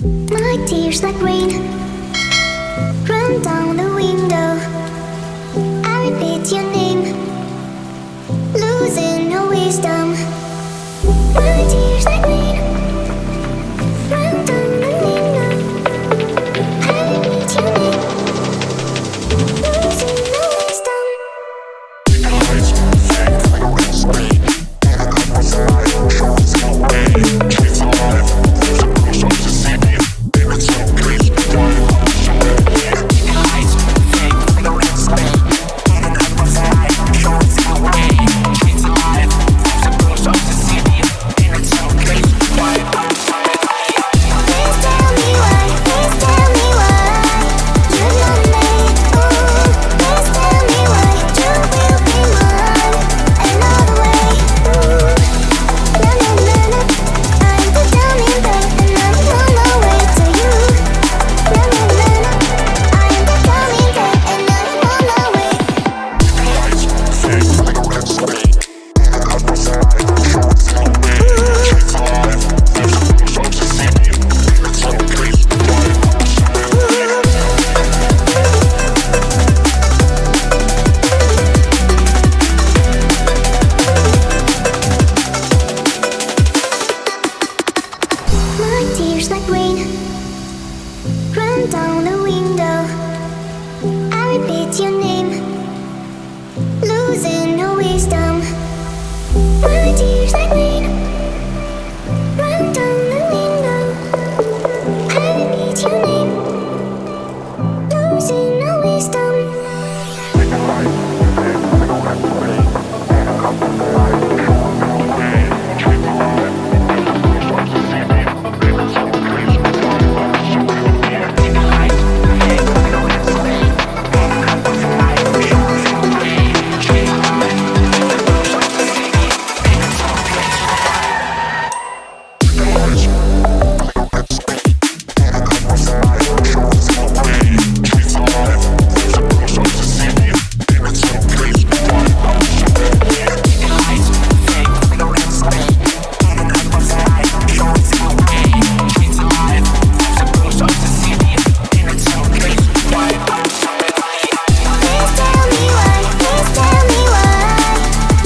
My tears like rain run down the window. I repeat your name, losing no wisdom. My tears like rain run down the window. I repeat your name, losing no wisdom. Eyes fake like a red screen, and a couple side shows no way. She's alive, there's a bruise on the city. It's so crazy, why I'm so happy. Eyes fake like a red screen, and a couple side shows no way. She's alive, there's a bruise on the city. It's so crazy, why I'm so happy. Please tell me why, please tell me why you love me. Ooh, please tell me why you will be mine another way. Ooh, na na na na, I'm the dummy babe and I'm on my way to you. Na na na na, I'm the dummy babe and I'm on my way. Eyes fake like a red screen, and a couple side shows no way. She's alive, there's a bruise on the city. It's so crazy, why I'm so happy. My tears like rain run down the window. I repeat your name, losing no wisdom. My tears like rain run down the window. I repeat your name, losing no wisdom. Please tell me why, please tell me why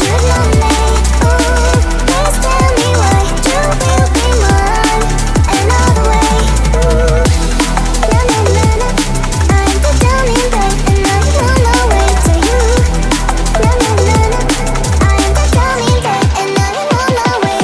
you love me. Ooh, please tell me why you will be mine another way. Ooh, na na na na, I'm the dummy babe and I'm on my way to you. Na na na na, I'm the dummy babe and I'm on my way.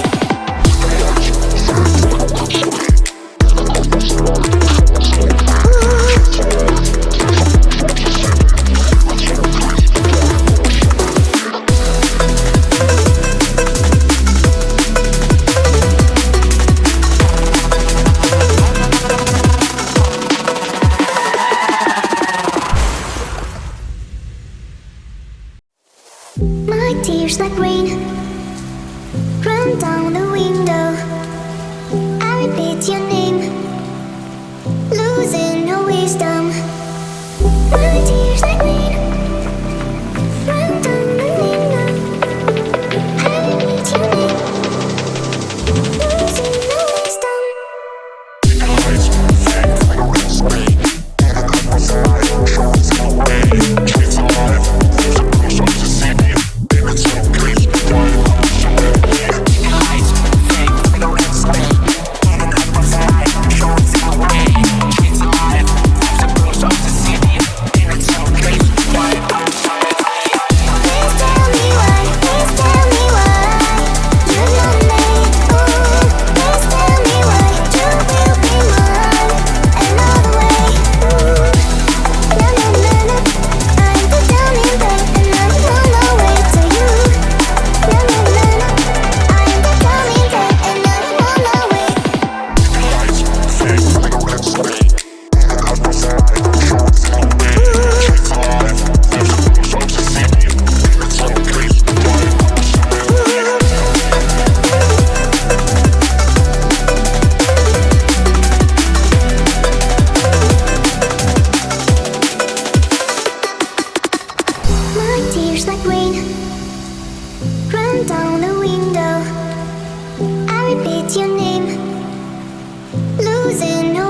My tears like rain run down the window. I repeat your name, losing no wisdom. My tears like rain run down the window. I repeat your name, losing no wisdom. Eyes fake like a red screen, and a couple side shows no way. She's alive, there's a bruise on the city. It's so crazy, why I'm so happy. Eyes fake like a red screen, and a couple side shows no way. She's alive, there's a bruise on the city. It's so crazy, why I'm so happy. Please tell me why, please tell me why you love me. Ooh, please tell me why you will be mine another way. Ooh, na na na na, I'm the dummy babe and I'm on my way to you. Na na na na, I'm the dummy babe and I'm on my way. Eyes fake like a red screen, and a couple side shows no way. She's alive, there's a bruise on the city. It's so crazy, why I'm so happy. My tears like rain run down the window. I repeat your name, losing no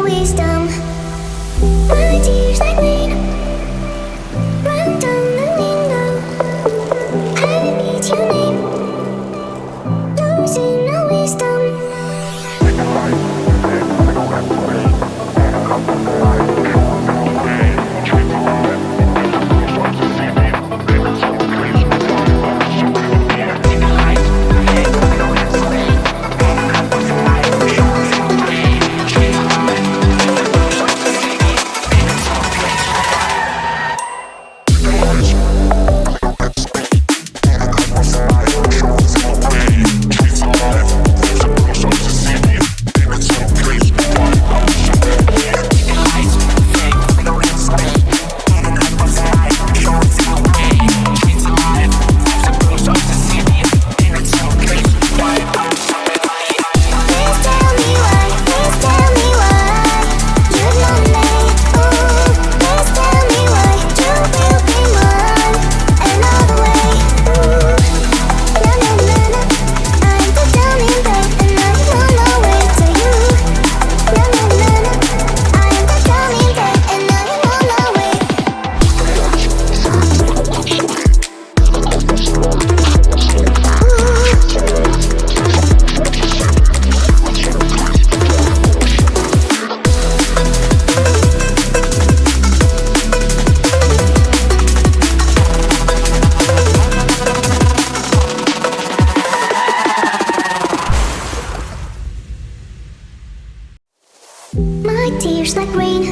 My tears like rain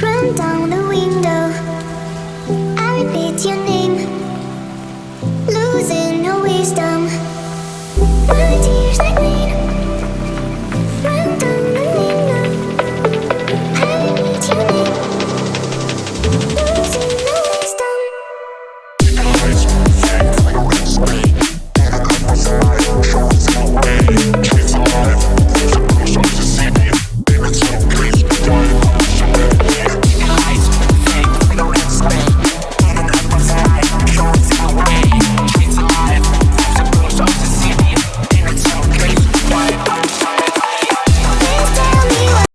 run down the window.